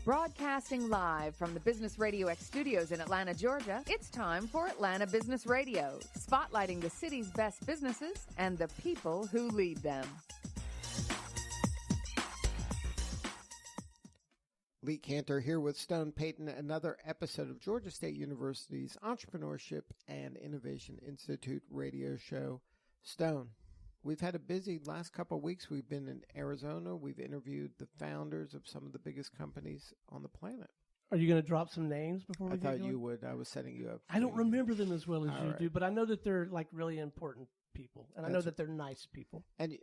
Broadcasting live from the Business Radio X studios in Atlanta, Georgia, it's time for Atlanta Business Radio, spotlighting the city's best businesses and the people who lead them. Lee Cantor here with Stone Payton, another episode of Georgia State University's Entrepreneurship and Innovation Institute radio show. Stone, we've had a busy last couple of weeks. We've been in Arizona. We've interviewed the founders of some of the biggest companies on the planet. Are you going to drop some names before we get going? I thought you would. I was setting you up. I don't remember them as well as you right. do, but I know that they're like really important people, and I know that they're nice people. And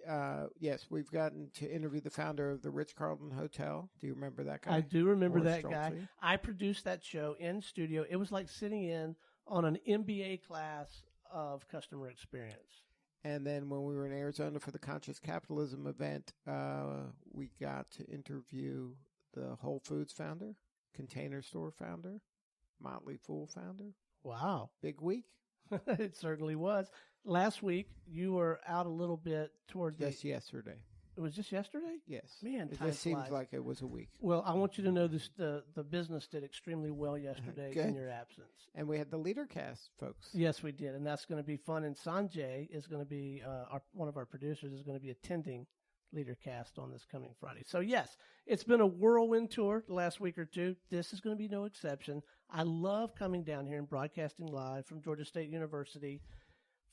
yes, we've gotten to interview the founder of the Ritz-Carlton Hotel. Do you remember that guy? I do remember that Schulte. guy. I produced that show in studio. It was like sitting in on an MBA class of customer experience. And then when we were in Arizona for the Conscious Capitalism event, we got to interview the Whole Foods founder, Container Store founder, Motley Fool founder. Wow. Big week. It certainly was. Last week, you were out a little bit toward Just yesterday. It was just yesterday? Yes. Man, it time just seems flies. like it was a week. Well, I want you to know this: the business did extremely well yesterday in your absence. And we had the LeaderCast folks. Yes, we did, and that's going to be fun. And Sanjay is going to be one of our producers is going to be attending LeaderCast on this coming Friday. So yes, it's been a whirlwind tour the last week or two. This is going to be no exception. I love coming down here and broadcasting live from Georgia State University.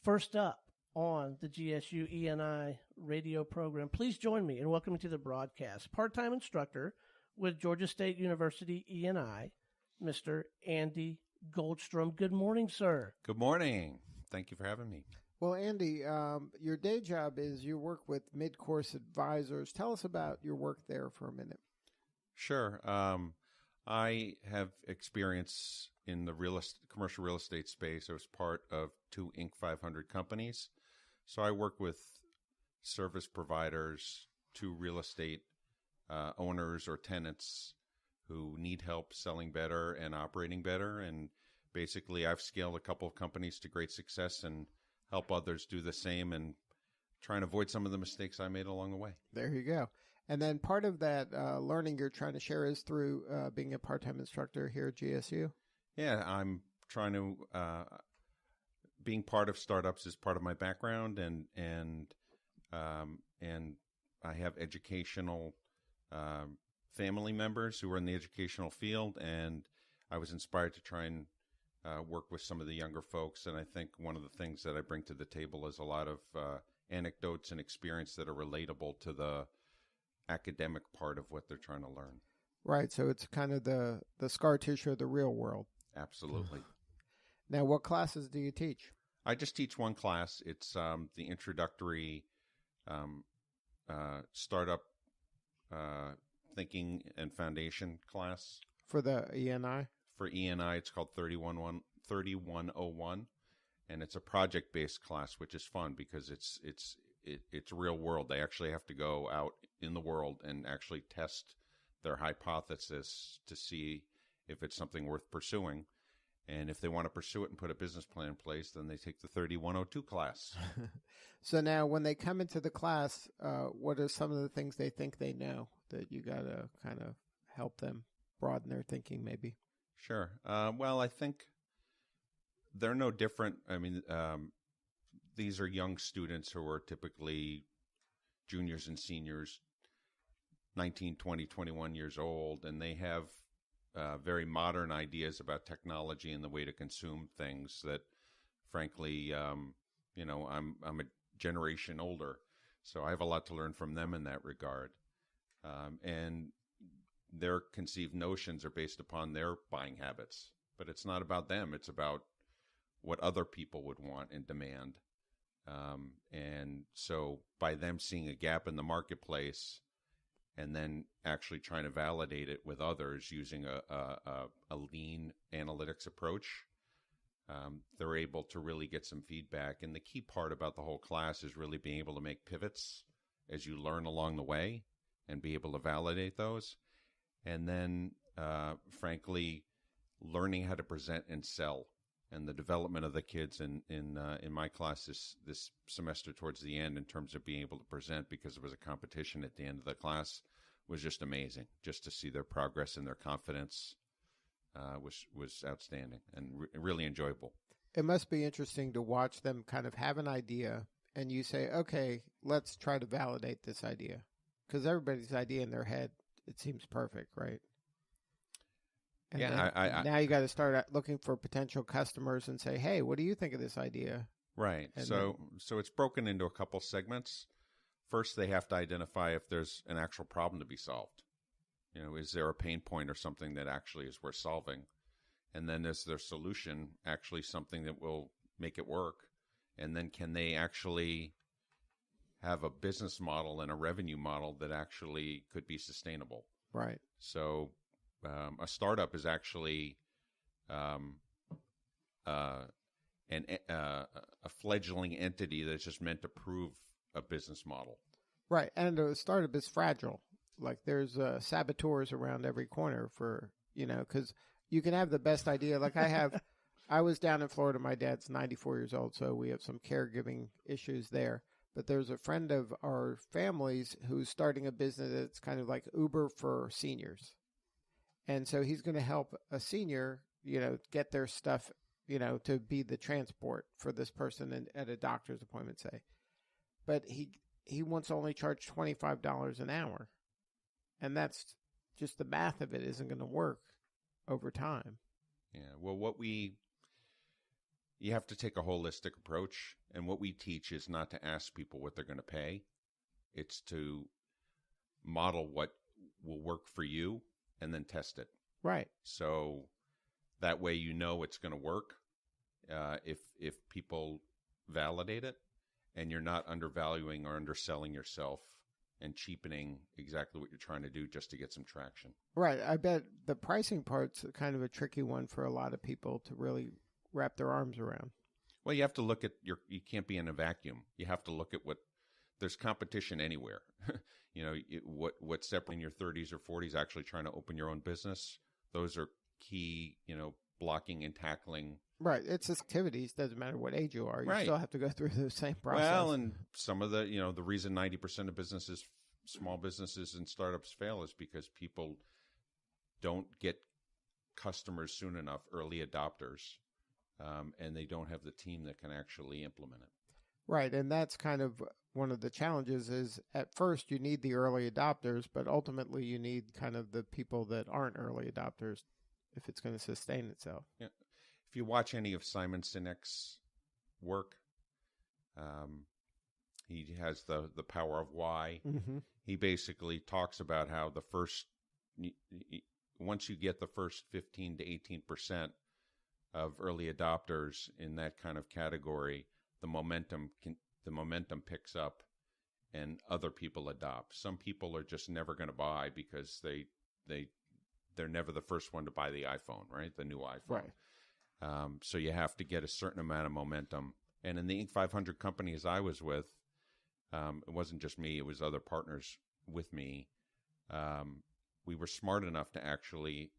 First up on the GSU ENI radio program, please join me in welcoming to the broadcast part-time instructor with Georgia State University ENI, Mr. Andy Goldstrom. Good morning, sir. Good morning. Thank you for having me. Well, Andy, your day job is you work with Midcourse Advisors. Tell us about your work there for a minute. Sure. I have experience in the commercial real estate space. I was part of 2 Inc. 500 companies. So I work with service providers to real estate owners or tenants who need help selling better and operating better. And basically, I've scaled a couple of companies to great success and help others do the same and try and avoid some of the mistakes I made along the way. There you go. And then part of that learning you're trying to share is through being a part-time instructor here at GSU. Yeah, I'm trying to being part of startups is part of my background, and I have educational family members who are in the educational field, and I was inspired to try and work with some of the younger folks. And I think one of the things that I bring to the table is a lot of anecdotes and experience that are relatable to the academic part of what they're trying to learn. Right. So it's kind of the scar tissue of the real world. Absolutely. Now, what classes do you teach? I just teach one class. It's the introductory startup thinking and foundation class. For the ENI? For ENI, it's called 3101, and it's a project-based class, which is fun because it's real world. They actually have to go out in the world and actually test their hypothesis to see if it's something worth pursuing. And if they want to pursue it and put a business plan in place, then they take the 3102 class. So now when they come into the class, what are some of the things they think they know that you got to kind of help them broaden their thinking maybe? Sure. Well, I think they're no different. I mean, these are young students who are typically juniors and seniors, 19, 20, 21 years old, and they have very modern ideas about technology and the way to consume things that, frankly, I'm a generation older, so I have a lot to learn from them in that regard. And their conceived notions are based upon their buying habits, but it's not about them. It's about what other people would want and demand. And so by them seeing a gap in the marketplace and then actually trying to validate it with others using a lean analytics approach, they're able to really get some feedback. And the key part about the whole class is really being able to make pivots as you learn along the way and be able to validate those. And then, frankly, learning how to present and sell. And the development of the kids in my class this semester towards the end in terms of being able to present, because it was a competition at the end of the class, was just amazing. Just to see their progress and their confidence was outstanding and really enjoyable. It must be interesting to watch them kind of have an idea, and you say, okay, let's try to validate this idea. Because everybody's idea in their head, it seems perfect, right? And now you got to start looking for potential customers and say, hey, what do you think of this idea? Right. And so it's broken into a couple segments. First, they have to identify if there's an actual problem to be solved. Is there a pain point or something that actually is worth solving? And then is their solution actually something that will make it work? And then can they actually have a business model and a revenue model that actually could be sustainable? Right. So a startup is actually a fledgling entity that's just meant to prove a business model. Right. And a startup is fragile. Like there's saboteurs around every corner because you can have the best idea. Like I was down in Florida. My dad's 94 years old, so we have some caregiving issues there. But there's a friend of our family's who's starting a business that's kind of like Uber for seniors. And so he's going to help a senior, get their stuff, to be the transport for this person at a doctor's appointment, say. But he wants to only charge $25 an hour. And that's just the math of it isn't going to work over time. Yeah. Well, you have to take a holistic approach. And what we teach is not to ask people what they're going to pay. It's to model what will work for you and then test it. Right. So that way it's going to work if people validate it and you're not undervaluing or underselling yourself and cheapening exactly what you're trying to do just to get some traction. Right. I bet the pricing part's kind of a tricky one for a lot of people to really wrap their arms around. Well, you have to look at you can't be in a vacuum. You have to look at there's competition anywhere. What's separating your 30s or 40s actually trying to open your own business. Those are key, blocking and tackling. Right. It's activities. Doesn't matter what age you are. You right. still have to go through the same process. Well, and some of the, the reason 90% of businesses, small businesses and startups fail is because people don't get customers soon enough, early adopters, and they don't have the team that can actually implement it. Right. And that's kind of one of the challenges is at first you need the early adopters, but ultimately you need kind of the people that aren't early adopters if it's going to sustain itself. Yeah. If you watch any of Simon Sinek's work, he has the Power of Why. Mm-hmm. He basically talks about how once you get the first 15 to 18% of early adopters in that kind of category, the momentum picks up and other people adopt. Some people are just never going to buy because they're never the first one to buy the iPhone, right? The new iPhone. Right. So you have to get a certain amount of momentum. And in the Inc. 500 companies I was with, it wasn't just me, it was other partners with me. We were smart enough to actually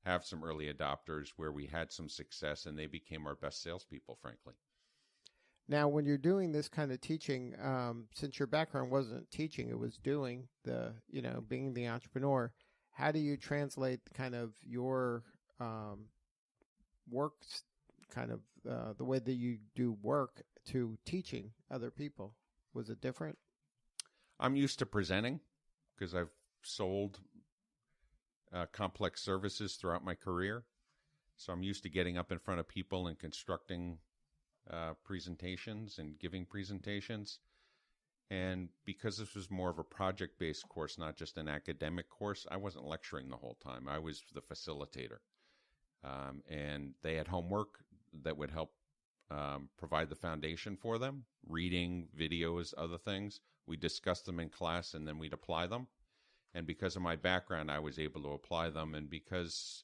have some early adopters where we had some success and they became our best salespeople, frankly. Now, when you're doing this kind of teaching, since your background wasn't teaching, it was doing being the entrepreneur, how do you translate kind of your work, kind of the way that you do work to teaching other people? Was it different? I'm used to presenting because I've sold complex services throughout my career. So I'm used to getting up in front of people and constructing presentations and giving presentations. And because this was more of a project-based course, not just an academic course, I wasn't lecturing the whole time. I was the facilitator. And they had homework that would help provide the foundation for them, reading, videos, other things. We discussed them in class, and then we'd apply them. And because of my background, I was able to apply them. And because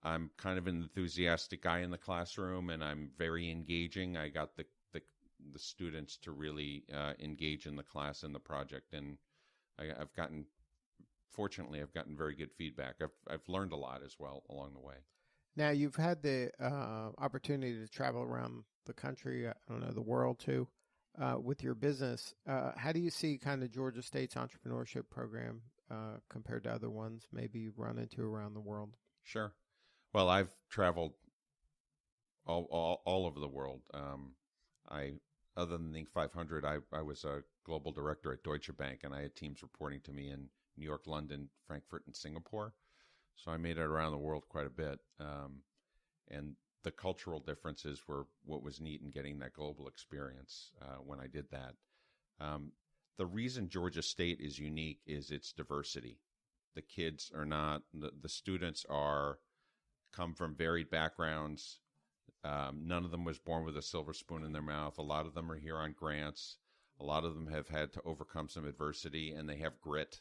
I'm kind of an enthusiastic guy in the classroom and I'm very engaging, I got the students to really engage in the class and the project. And fortunately, I've gotten very good feedback. I've learned a lot as well along the way. Now, you've had the opportunity to travel around the country, the world too, with your business. How do you see kind of Georgia State's entrepreneurship program compared to other ones maybe you run into around the world? Sure. Well, I've traveled all over the world. Other than the Inc. 500, I was a global director at Deutsche Bank, and I had teams reporting to me in New York, London, Frankfurt, and Singapore. So I made it around the world quite a bit. And the cultural differences were what was neat in getting that global experience when I did that. The reason Georgia State is unique is its diversity. The kids are not, the students come from varied backgrounds. None of them was born with a silver spoon in their mouth. A lot of them are here on grants. A lot of them have had to overcome some adversity, and they have grit.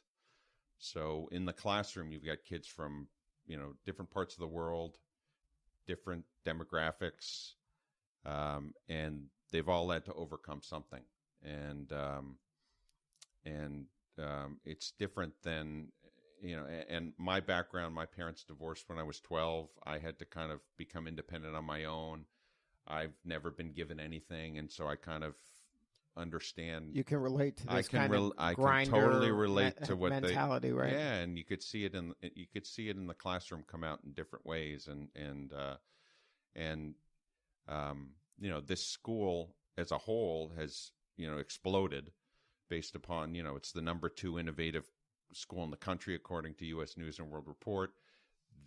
So in the classroom, you've got kids from, different parts of the world, different demographics, and they've all had to overcome something. And it's different than, and my background, my parents divorced when I was 12. I had to kind of become independent on my own. I've never been given anything, and so I kind of understand. You can relate to this I can totally relate to what mentality, right? Yeah, and you could see it in the classroom come out in different ways, and this school as a whole has exploded based upon it's the number 2 innovative school in the country according to U.S. News and World Report.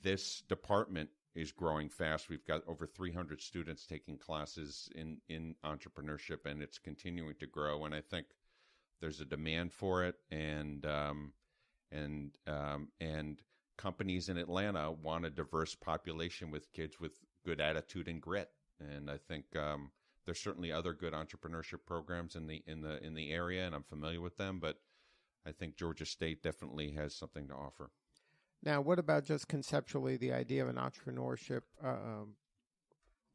This department is growing fast. We've got over 300 students taking classes in entrepreneurship, and it's continuing to grow. And I think there's a demand for it, and companies in Atlanta want a diverse population with kids with good attitude and grit. And I think there's certainly other good entrepreneurship programs in the area, and I'm familiar with them. But I think Georgia State definitely has something to offer. Now, what about just conceptually the idea of an entrepreneurship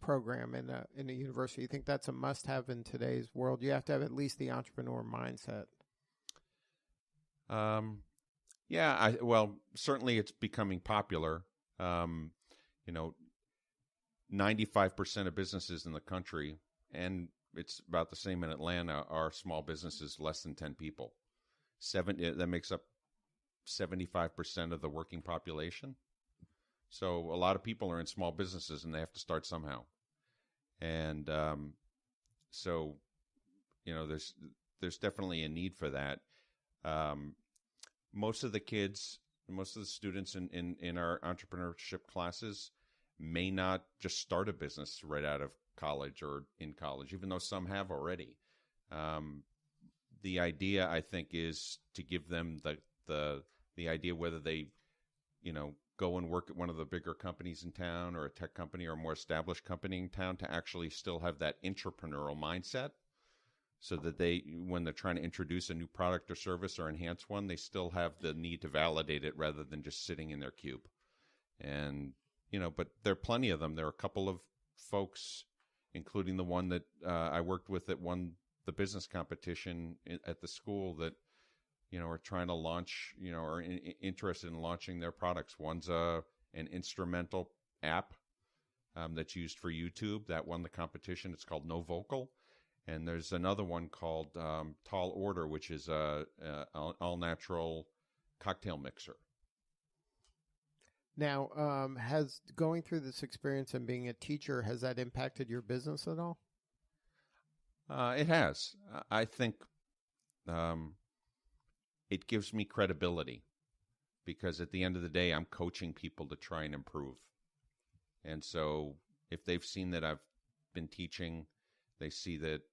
program in a university? You think that's a must-have in today's world? You have to have at least the entrepreneur mindset. Well, certainly it's becoming popular. 95% of businesses in the country, and it's about the same in Atlanta, are small businesses less than 10 people. That makes up 75% of the working population. So a lot of people are in small businesses, and they have to start somehow. And there's definitely a need for that. Most of the students in our entrepreneurship classes may not just start a business right out of college or in college, even though some have already. The idea, I think, is to give them the idea whether they, go and work at one of the bigger companies in town or a tech company or a more established company in town, to actually still have that entrepreneurial mindset, so that when they're trying to introduce a new product or service or enhance one, they still have the need to validate it rather than just sitting in their cube. And, but there are plenty of them. There are a couple of folks, including the one that I worked with that won the business competition at the school, that are trying to launch, are interested in launching their products. One's an instrumental app that's used for YouTube that won the competition. It's called No Vocal. And there's another one called Tall Order, which is a all-natural cocktail mixer. Now, has going through this experience and being a teacher, has that impacted your business at all? It has. I think it gives me credibility, because at the end of the day, I'm coaching people to try and improve. And so if they've seen that I've been teaching, they see that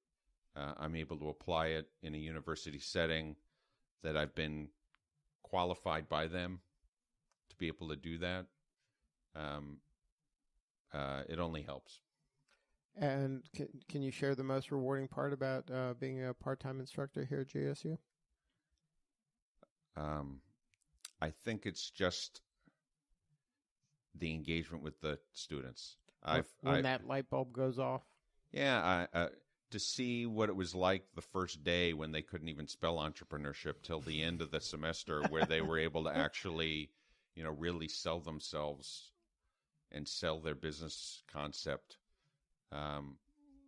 I'm able to apply it in a university setting, that I've been qualified by them to be able to do that, it only helps. And can you share the most rewarding part about being a part-time instructor here at GSU? I think it's just the engagement with the students. When that light bulb goes off? Yeah, to see what it was like the first day when they couldn't even spell entrepreneurship till the end of the semester, where they were able to actually, really sell themselves and sell their business concept,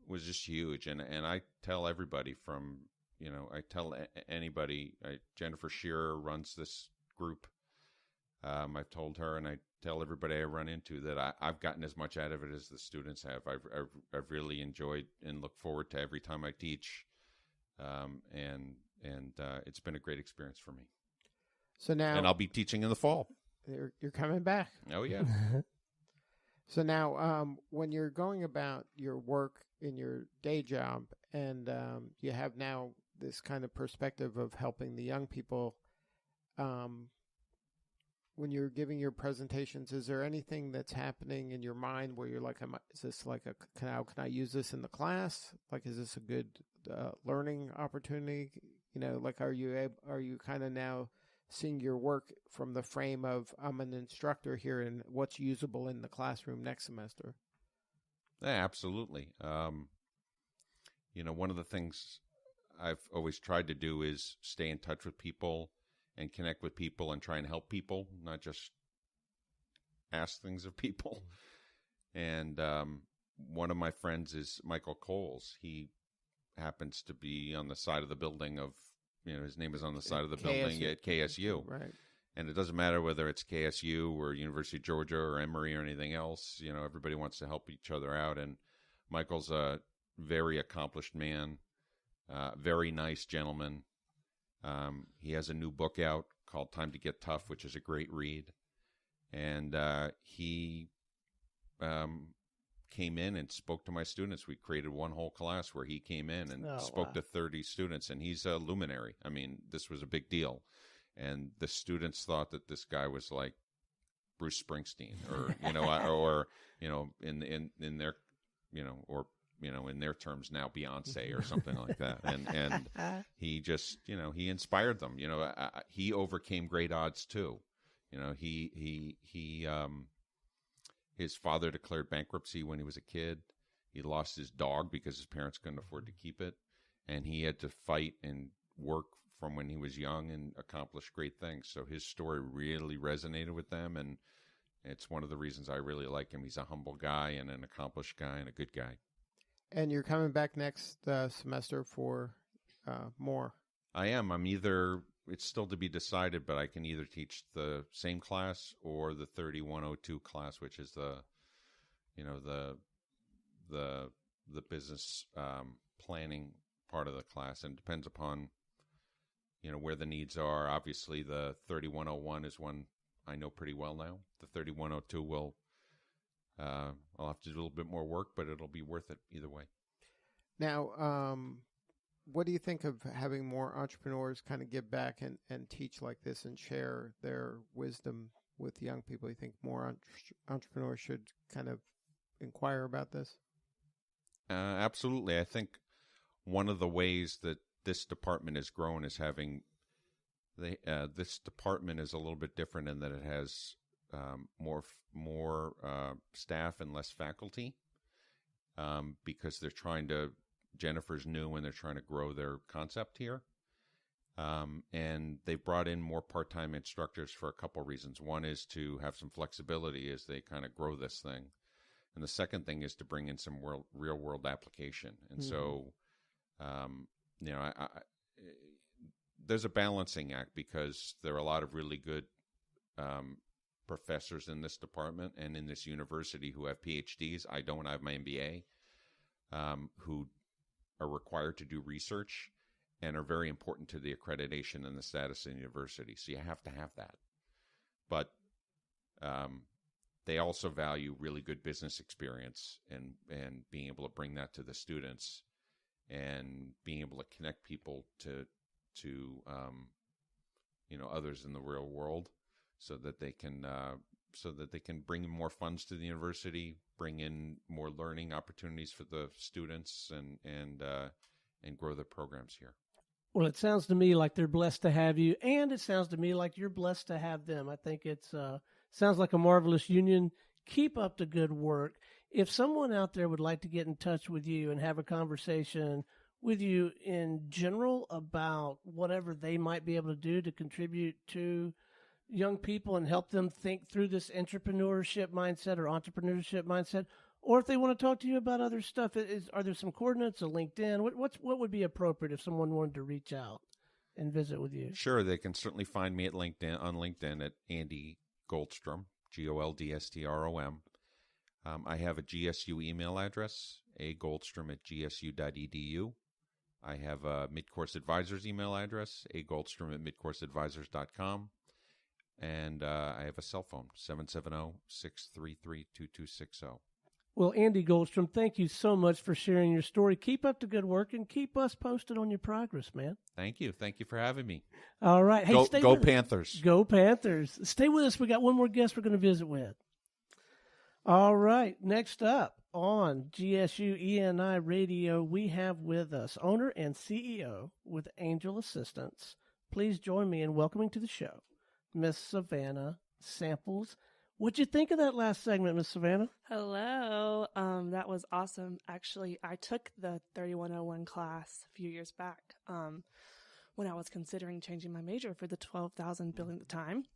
was just huge. And I tell everybody from, I tell anybody, Jennifer Shearer runs this group. I've told her, and I tell everybody I run into, that I've gotten as much out of it as the students have. I've really enjoyed and look forward to every time I teach, and it's been a great experience for me. So now, and I'll be teaching in the fall. You're coming back. Oh yeah. So now, when you're going about your work in your day job, and you have now this kind of perspective of helping the young people, when you're giving your presentations, is there anything that's happening in your mind where you're like, is this like can I use this in the class? Like, is this a good learning opportunity? You know, like, are you kind of now seeing your work from the frame of, I'm an instructor here and what's usable in the classroom next semester? Yeah, absolutely. You know, one of the things I've always tried to do is stay in touch with people and connect with people and try and help people, not just ask things of people. And one of my friends is Michael Coles. He happens to be on the side of the building of, his name is on the side of the building at KSU. Right. And it doesn't matter whether it's KSU or University of Georgia or Emory or anything else. Everybody wants to help each other out. And Michael's a very accomplished man, very nice gentleman. He has a new book out called Time to Get Tough, which is a great read. And he came in and spoke to my students. We created one whole class where he came in and spoke to 30 students. And he's a luminary. I mean, this was a big deal. And the students thought that this guy was like Bruce Springsteen, or in their, in their terms now, Beyonce or something like that. And he just, he inspired them. He overcame great odds too. His father declared bankruptcy when he was a kid. He lost his dog because his parents couldn't afford to keep it, and he had to fight and work from when he was young and accomplish great things. So his story really resonated with them, and it's one of the reasons I really like him. He's a humble guy and an accomplished guy and a good guy. And you're coming back next semester for more. I am. It's still to be decided, but I can either teach the same class or the 3102 class, which is the business planning part of the class, and it depends upon where the needs are. Obviously, the 3101 is one I know pretty well now. The 3102 will, I'll have to do a little bit more work, but it'll be worth it either way. Now, what do you think of having more entrepreneurs kind of give back and teach like this and share their wisdom with young people? You think more entrepreneurs should kind of inquire about this? Absolutely. I think one of the ways that this department has grown is having this department is a little bit different in that it has more staff and less faculty, because they're trying to. Jennifer's new and they're trying to grow their concept here. And they've brought in more part-time instructors for a couple of reasons. One is to have some flexibility as they kind of grow this thing. And the second thing is to bring in some real-world application. And so, there's a balancing act, because there are a lot of really good professors in this department and in this university who have PhDs. I don't. I have my MBA, who are required to do research and are very important to the accreditation and the status of the university. So you have to have that. But they also value really good business experience and being able to bring that to the students and being able to connect people to others in the real world, so that they can bring more funds to the university, bring in more learning opportunities for the students, and grow the programs here. Well, it sounds to me like they're blessed to have you, and it sounds to me like you're blessed to have them. I think it's sounds like a marvelous union. Keep up the good work. If someone out there would like to get in touch with you and have a conversation with you in general about whatever they might be able to do to contribute to young people and help them think through this entrepreneurship mindset, or if they want to talk to you about other stuff, are there some coordinates, a LinkedIn? What would be appropriate if someone wanted to reach out and visit with you? Sure, they can certainly find me at LinkedIn at Andy Goldstrom, Goldstrom. I have a GSU email address, agoldstrom@gsu.edu. I have a Midcourse Advisors email address, agoldstrom@midcourseadvisors.com. And I have a cell phone, 770-633-2260. Well, Andy Goldstrom, thank you so much for sharing your story. Keep up the good work and keep us posted on your progress, man. Thank you. Thank you for having me. All right. Hey, stay go with Panthers. us. Go Panthers. Stay with us. We got one more guest we're going to visit with. All right. Next up on GSU ENI Radio, we have with us owner and CEO with Angel Assistance. Please join me in welcoming to the show Miss Savannah Samples. What'd you think of that last segment, Miss Savannah? Hello. That was awesome. Actually, I took the 3101 class a few years back when I was considering changing my major for the 12,000 billing at the time.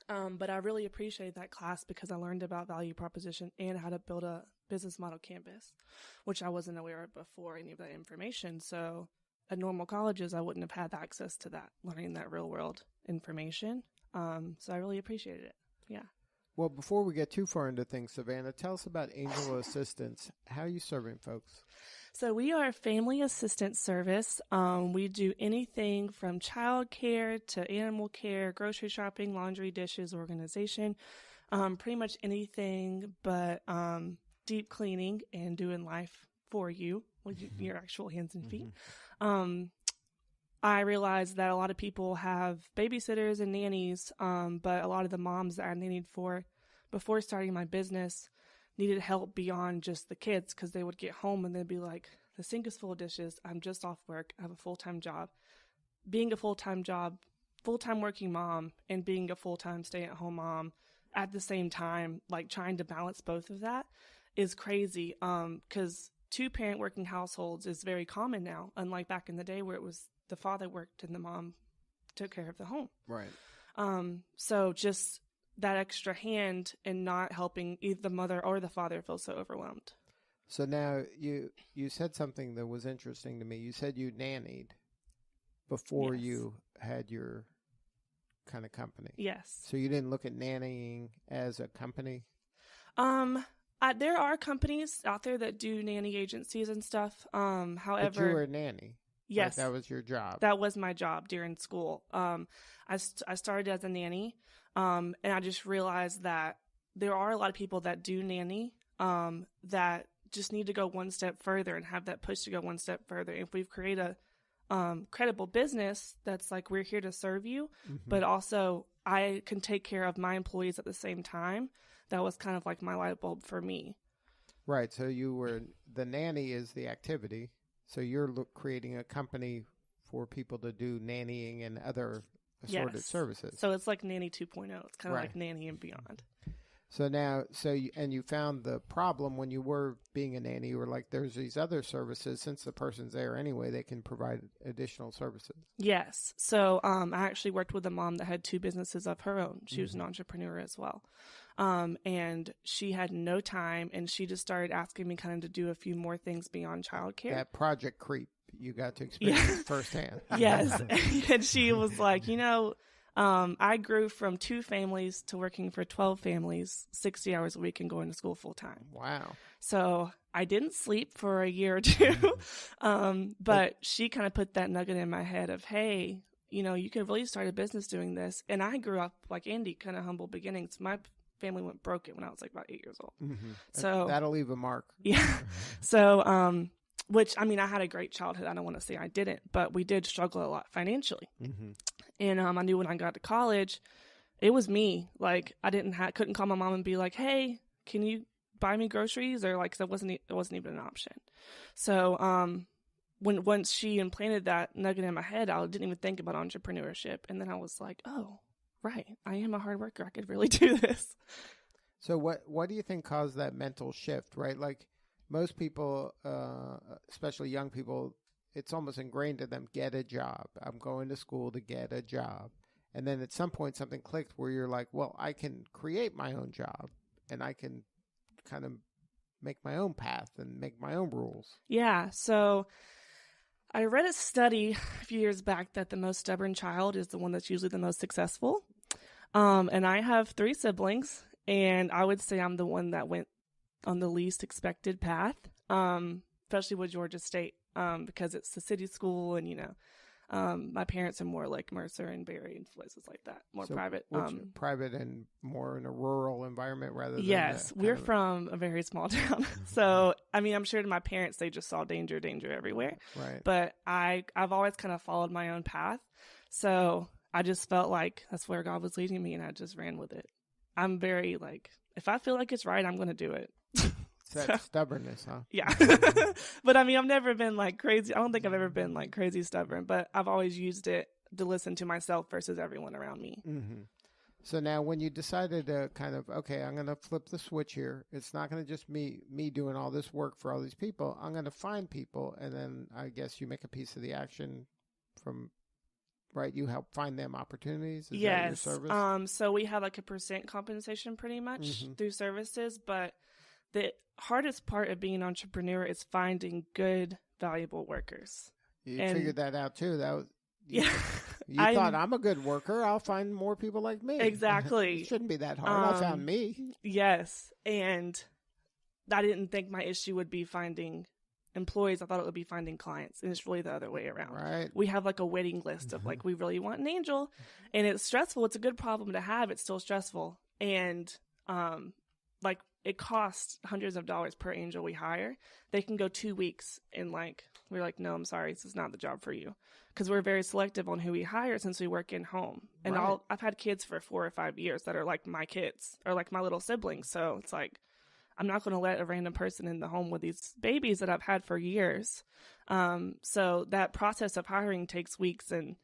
But I really appreciated that class because I learned about value proposition and how to build a business model canvas, which I wasn't aware of before any of that information. So at normal colleges, I wouldn't have had access to that, learning that real world information. So I really appreciated it. Yeah. Well, before we get too far into things, Savannah, tell us about Angel Assistance. How are you serving folks? So we are a family assistance service. We do anything from child care to animal care, grocery shopping, laundry, dishes, organization, pretty much anything but deep cleaning and doing life for you with your actual hands and feet. I realized that a lot of people have babysitters and nannies, but a lot of the moms that I nannied for before starting my business needed help beyond just the kids because they would get home and they'd be like, the sink is full of dishes. I'm just off work. I have a full-time job. Being a full-time working mom and being a full-time stay-at-home mom at the same time, like trying to balance both of that is crazy because two-parent working households is very common now, unlike back in the day where it was the father worked and the mom took care of the home. Right. So just that extra hand and not helping either the mother or the father feel so overwhelmed. So now you said something that was interesting to me. You said you nannied before Yes. you had your kind of company. Yes. So you didn't look at nannying as a company? There are companies out there that do nanny agencies and stuff. However, But you were a nanny. yes, Like that was your job. that was my job during school. I started as a nanny, and I just realized that there are a lot of people that do nanny that just need to go one step further and have that push to go one step further. If we've created a credible business that's like, we're here to serve you, but also I can take care of my employees at the same time. That was kind of like my light bulb for me. Right. So the nanny is the activity. So you're creating a company for people to do nannying and other assorted Yes. services. So it's like Nanny 2.0. It's kind of Right. like Nanny and beyond. So now, you found the problem when you were being a nanny. You were like, there's these other services. Since the person's there anyway, they can provide additional services. Yes. So I actually worked with a mom that had two businesses of her own. She was an entrepreneur as well. And she had no time, and she just started asking me kind of to do a few more things beyond childcare. That project creep, you got to experience firsthand. Yes. And she was like, I grew from 2 families to working for 12 families, 60 hours a week and going to school full time. Wow. So I didn't sleep for a year or two. But she kind of put that nugget in my head of, hey, you could really start a business doing this. And I grew up like Andy, kind of humble beginnings. My family went broke it when I was like about 8 years old. Mm-hmm. So that'll leave a mark. yeah. So, which, I had a great childhood. I don't want to say I didn't, but we did struggle a lot financially. Mm-hmm. And I knew when I got to college, it was me. Like I couldn't call my mom and be like, "Hey, can you buy me groceries?" Or like, 'cause it wasn't even an option. So once she implanted that nugget in my head, I didn't even think about entrepreneurship. And then I was like, "Oh, right, I am a hard worker. I could really do this." So what do you think caused that mental shift? Right, like most people, especially young people, it's almost ingrained in them, get a job. I'm going to school to get a job. And then at some point something clicked where you're like, well, I can create my own job and I can kind of make my own path and make my own rules. Yeah. So I read a study a few years back that the most stubborn child is the one that's usually the most successful. And I have 3 siblings, and I would say I'm the one that went on the least expected path, especially with Georgia State, because it's the city school, and, my parents are more like Mercer and Berry and places like that, more private. Private and more in a rural environment rather than... Yes, we're from a very small town. So, I mean, I'm sure to my parents, they just saw danger everywhere. Right. But I've always kind of followed my own path. So I just felt like that's where God was leading me, and I just ran with it. I'm very if I feel like it's right, I'm going to do it. It's that stubbornness, huh? Yeah. But I mean, I've never been crazy. I don't think I've ever been crazy stubborn, but I've always used it to listen to myself versus everyone around me. Mm-hmm. So now when you decided to kind of, okay, I'm going to flip the switch here. It's not going to just me doing all this work for all these people. I'm going to find people. And then I guess you make a piece of the action from, right? You help find them opportunities. Is yes. that your service? So we have a % compensation pretty much through services, but the hardest part of being an entrepreneur is finding good, valuable workers. You figured that out too. You I thought, I'm a good worker. I'll find more people like me. Exactly. It shouldn't be that hard. I found me. Yes. And I didn't think my issue would be finding employees. I thought it would be finding clients. And it's really the other way around. Right. We have a waiting list of we really want an angel. And it's stressful. It's a good problem to have. It's still stressful. And it costs hundreds of dollars per angel we hire. They can go 2 weeks and we're like, no, I'm sorry, this is not the job for you. Because we're very selective on who we hire since we work in home. And right. I've had kids for 4 or 5 years that are like my kids or like my little siblings. So it's I'm not going to let a random person in the home with these babies that I've had for years. So that process of hiring takes weeks, and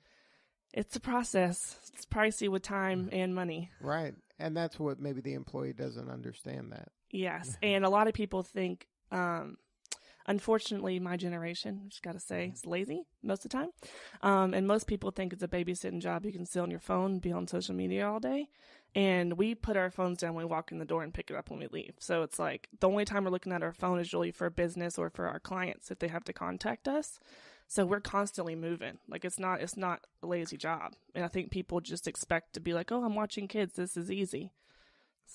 it's a process. It's pricey with time and money. Right. And that's what maybe the employee doesn't understand that. Yes. And a lot of people think, unfortunately, my generation, I just got to say, is lazy most of the time. And most people think it's a babysitting job. You can sit on your phone, be on social media all day. And we put our phones down when we walk in the door and pick it up when we leave. So it's the only time we're looking at our phone is really for business or for our clients if they have to contact us. So we're constantly moving. It's not a lazy job. And I think people just expect to be oh, I'm watching kids. This is easy.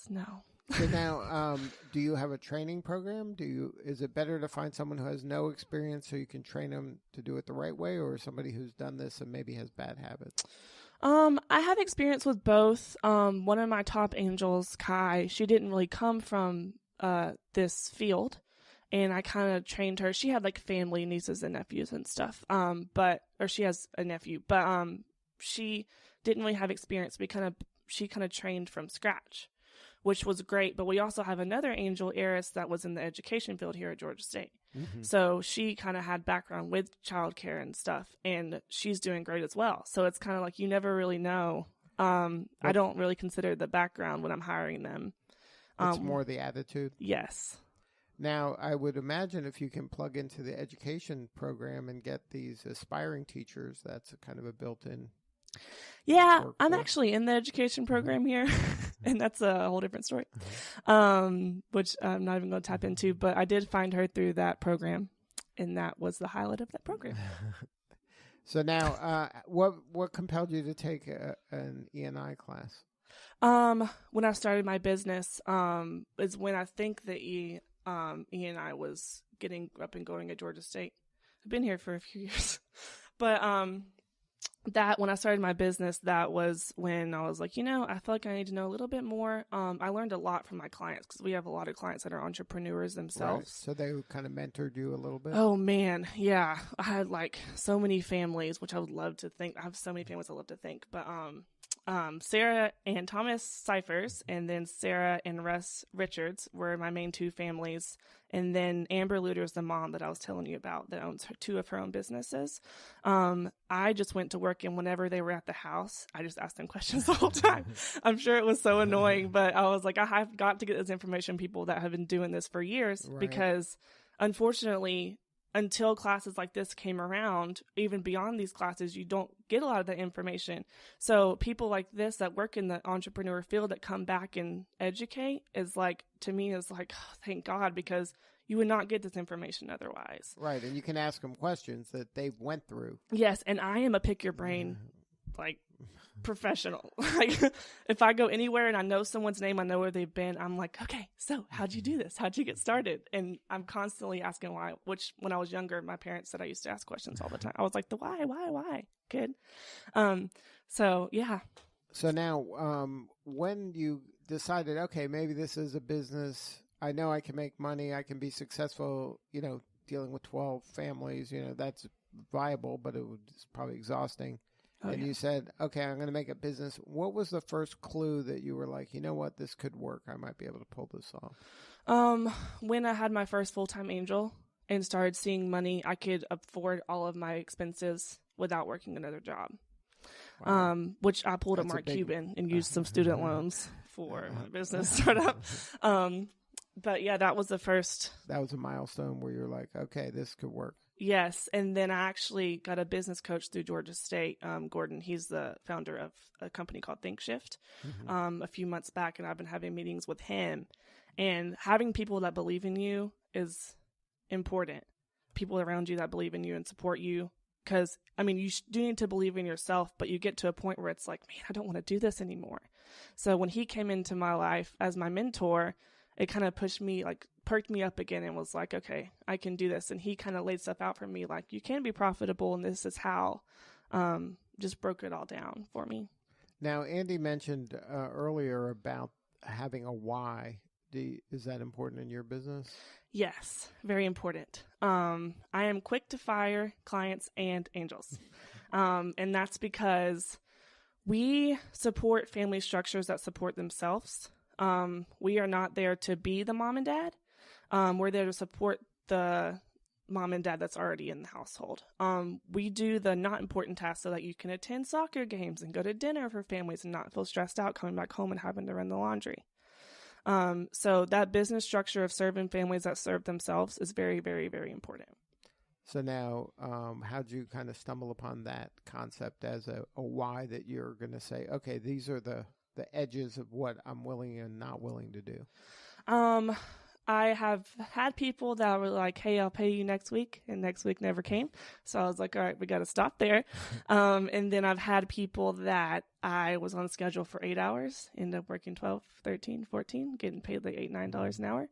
No. So now, do you have a training program? Is it better to find someone who has no experience so you can train them to do it the right way, or somebody who's done this and maybe has bad habits? I have experience with both. One of my top angels, Kai, she didn't really come from this field. And I kind of trained her. She had family, nieces and nephews and stuff. Or she has a nephew, but she didn't really have experience. She kind of trained from scratch, which was great. But we also have another angel, Eris, that was in the education field here at Georgia State. Mm-hmm. So she kind of had background with childcare and stuff, and she's doing great as well. So it's kind of you never really know. I don't really consider the background when I'm hiring them. It's more the attitude. Yes. Now, I would imagine if you can plug into the education program and get these aspiring teachers, that's a kind of a built-in. Yeah, I'm actually in the education program here, and that's a whole different story, which I'm not even going to tap into. But I did find her through that program, and that was the highlight of that program. So now, what compelled you to take an ENI class? When I started my business, is when I think the ENI was getting up and going at Georgia State. I've been here for a few years, but that when I started my business, that was when I was I feel like I need to know a little bit more. I learned a lot from my clients because we have a lot of clients that are entrepreneurs themselves. Right. So they kind of mentored you a little bit? Oh, man. Yeah. I had so many families, which I would love to think. I have so many families I love to think. But Sarah and Thomas Cyphers, and then Sarah and Russ Richards were my main 2 families. And then Amber Luter's the mom that I was telling you about that owns 2 of her own businesses. I just went to work, and whenever they were at the house, I just asked them questions the whole time. I'm sure it was so annoying, but I was I have got to get this information, people that have been doing this for years, right. Because unfortunately, until classes like this came around, even beyond these classes, you don't get a lot of that information. So people like this that work in the entrepreneur field that come back and educate is to me is oh, thank God, because You would not get this information otherwise. Right, and you can ask them questions that they've went through. Yes, and I am a pick your brain, like, professional. Like, if I go anywhere and I know someone's name, I know where they've been, I'm like, okay, so how'd you do this? How'd you get started? And I'm constantly asking why, which when I was younger, my parents said I used to ask questions all the time. I was like, the why? Kid. So, yeah. So now, when you decided, okay, maybe this is a business, I know I can make money, I can be successful, dealing with 12 families, that's viable, but it's probably exhausting. And you said, okay, I'm going to make a business. What was the first clue that you were like, you know what, this could work. I might be able to pull this off? When I had my first full-time angel and started seeing money, I could afford all of my expenses without working another job. Wow. Which I pulled a Mark Cuban and used some student loans for my business startup. But yeah, that was the first. That was a milestone where you're like, okay, this could work. Yes, and then I actually got a business coach through Georgia State, Gordon. He's the founder of a company called ThinkShift. A few months back, and I've been having meetings with him. And having people that believe in you is important. People around you that believe in you and support you. Because, you do need to believe in yourself, but you get to a point where it's like, man, I don't want to do this anymore. So when he came into my life as my mentor, it kind of perked me up again and was like, okay, I can do this. And he kind of laid stuff out for me, like, you can be profitable, and this is how. Just broke it all down for me. Now, Andy mentioned earlier about having a why. Is that important in your business? Yes, very important. I am quick to fire clients and angels. And that's because we support family structures that support themselves. We are not there to be the mom and dad. We're there to support the mom and dad that's already in the household. We do the not important tasks so that you can attend soccer games and go to dinner for families and not feel stressed out coming back home and having to run the laundry. So that business structure of serving families that serve themselves is very, very, very important. So now, how'd you kind of stumble upon that concept as a why that you're going to say, okay, these are the edges of what I'm willing and not willing to do? I have had people that were like, hey, I'll pay you next week, and next week never came. So I was like, all right, we got to stop there. And then I've had people that I was on schedule for 8 hours, end up working 12, 13, 14, getting paid like $8, $9 an hour,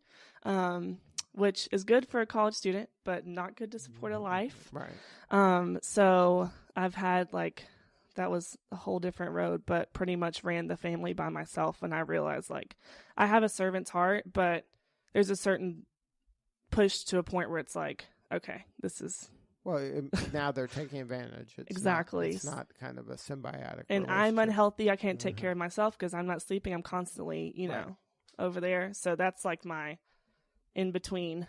which is good for a college student, but not good to support a life. Right. So I've had that was a whole different road, but pretty much ran the family by myself. And I realized I have a servant's heart, but there's a certain push to a point where it's like, okay, this is. Well, now they're taking advantage. Exactly. It's not kind of a symbiotic And I'm unhealthy. I can't take care of myself because I'm not sleeping. I'm constantly, over there. So that's my in between.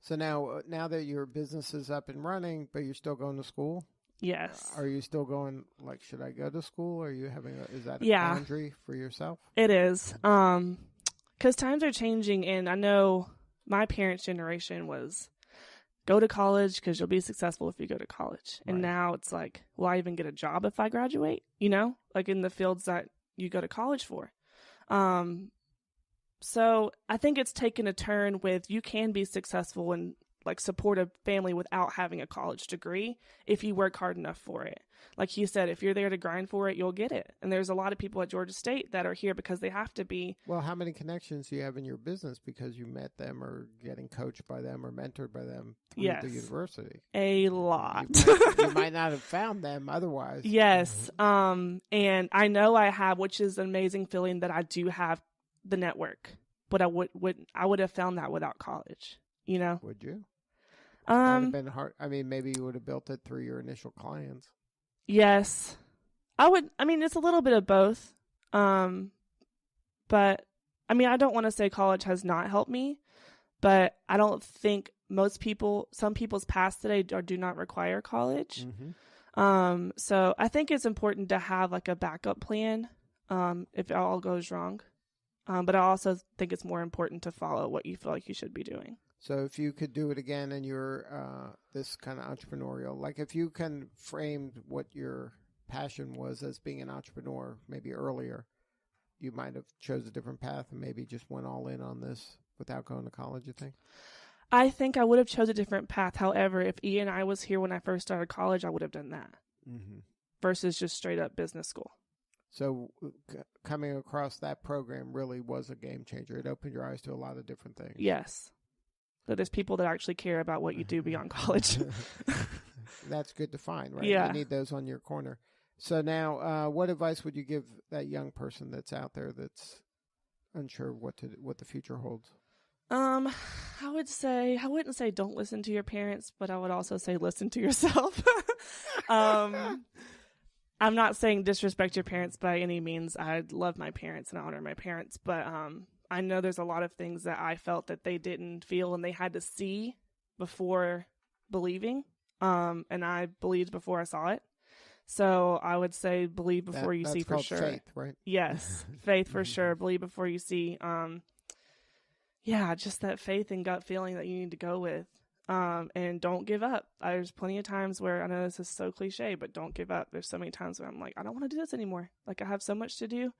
So now that your business is up and running, but you're still going to school? Yes. Are you still going, should I go to school? Are you is that a boundary for yourself? It is. Because times are changing, and I know my parents' generation was go to college because you'll be successful if you go to college. And now it's like, will I even get a job if I graduate? In the fields that you go to college for. So I think it's taken a turn with you can be successful and support a family without having a college degree if you work hard enough for it. Like he said, if you're there to grind for it, you'll get it. And there's a lot of people at Georgia State that are here because they have to be. Well, how many connections do you have in your business because you met them or getting coached by them or mentored by them through the university? A lot. You might not have found them otherwise. Yes. And I know I have, which is an amazing feeling that I do have the network, but I would have found that without college, Would you? Might have been hard. Maybe you would have built it through your initial clients. Yes, I would. It's a little bit of both. But I don't want to say college has not helped me, but I don't think some people's paths today do not require college. Mm-hmm. So I think it's important to have a backup plan, if it all goes wrong. But I also think it's more important to follow what you feel like you should be doing. So if you could do it again and you're this kind of entrepreneurial, if you can frame what your passion was as being an entrepreneur maybe earlier, you might have chose a different path and maybe just went all in on this without going to college, you think? I think I would have chose a different path. However, if ENI was here when I first started college, I would have done that versus just straight up business school. So coming across that program really was a game changer. It opened your eyes to a lot of different things. Yes. That there's people that actually care about what you do beyond college. That's good to find, right? Yeah. You need those on your corner. So now, what advice would you give that young person that's out there that's unsure what the future holds? I wouldn't say don't listen to your parents, but I would also say listen to yourself. I'm not saying disrespect your parents by any means. I love my parents and I honor my parents, but I know there's a lot of things that I felt that they didn't feel and they had to see before believing. And I believed before I saw it. So I would say believe before you see for sure. Faith, right? Yes, faith for sure. Believe before you see. Yeah, just that faith and gut feeling that you need to go with. And don't give up. There's plenty of times where, I know this is so cliche, but don't give up. There's so many times where I'm like, I don't want to do this anymore. Like, I have so much to do.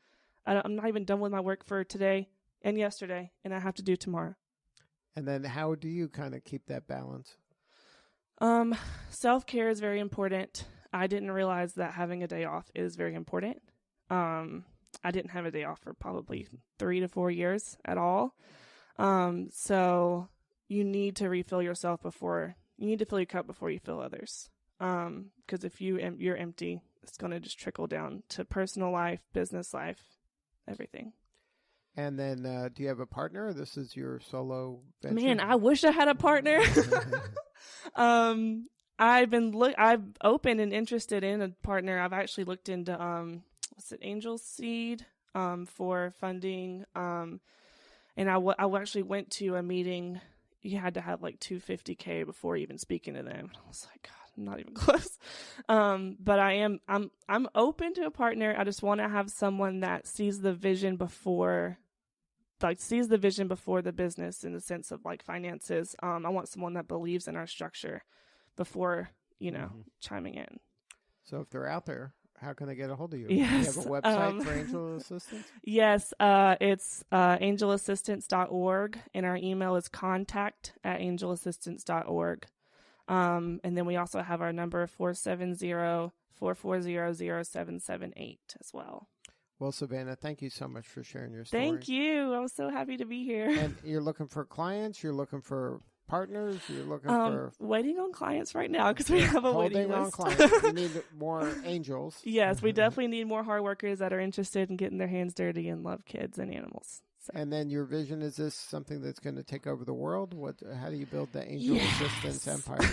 I'm not even done with my work for today and yesterday, and I have to do tomorrow. And then how do you kind of keep that balance? Self-care is very important. I didn't realize that having a day off is very important. I didn't have a day off for probably 3 to 4 years at all. So you need to refill yourself you need to fill your cup before you fill others. Because if you're empty, it's going to just trickle down to personal life, business life, everything. And then, do you have a partner? This is your solo venture? Man, I wish I had a partner. I've open and interested in a partner. I've actually looked into, Angel Seed, for funding. And I actually went to a meeting. You had to have like $250K before even speaking to them. I was like, God, I'm not even close. But I'm open to a partner. I just want to have someone that sees the vision before the business, in the sense of like finances. I want someone that believes in our structure before, chiming in. So if they're out there, how can they get a hold of you? Yes. Do you have a website for Angel Assistance? Yes. It's angelassistance.org, and our email is contact@angelassistance.org. And then we also have our number 470-440-0778 as well. Well, Savannah, thank you so much for sharing your story. Thank you. I was so happy to be here. And you're looking for clients? You're looking for partners? You're looking for... Waiting on clients right now because we have a waiting list. Holding on clients. You need more angels. Yes, we definitely need more hard workers that are interested in getting their hands dirty and love kids and animals. So. And then your vision, is this something that's going to take over the world? How do you build the angel assistance empire?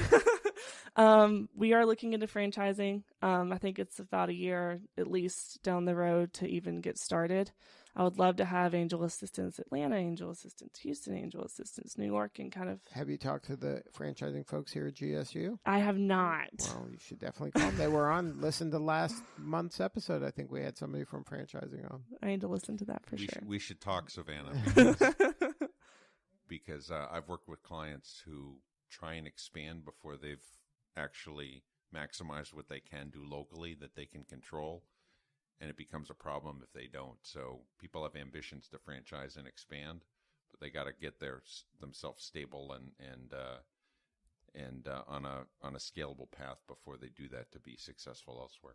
We are looking into franchising. I think it's about a year at least down the road to even get started. I would love to have Angel Assistance Atlanta, Angel Assistance Houston, Angel Assistance New York, and kind of... Have you talked to the franchising folks here at GSU? I have not. Well, you should definitely call them. They were on. Listen to last month's episode. I think we had somebody from franchising on. I need to listen to that for sure. We should talk, Savannah. Because I've worked with clients who try and expand before they've actually maximized what they can do locally that they can control. And it becomes a problem if they don't. So people have ambitions to franchise and expand, but they got to get themselves stable and on a scalable path before they do that to be successful elsewhere.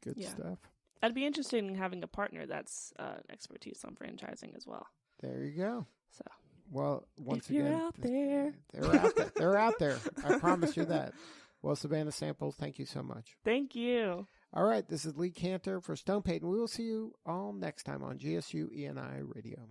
Good stuff. I'd be interested in having a partner that's expertise on franchising as well. There you go. So, well, once if you're again, out there, they're out there. They're out there. I promise you that. Well, Savannah Samples, thank you so much. Thank you. All right, this is Lee Cantor for Stone Payton. We will see you all next time on GSU ENI Radio.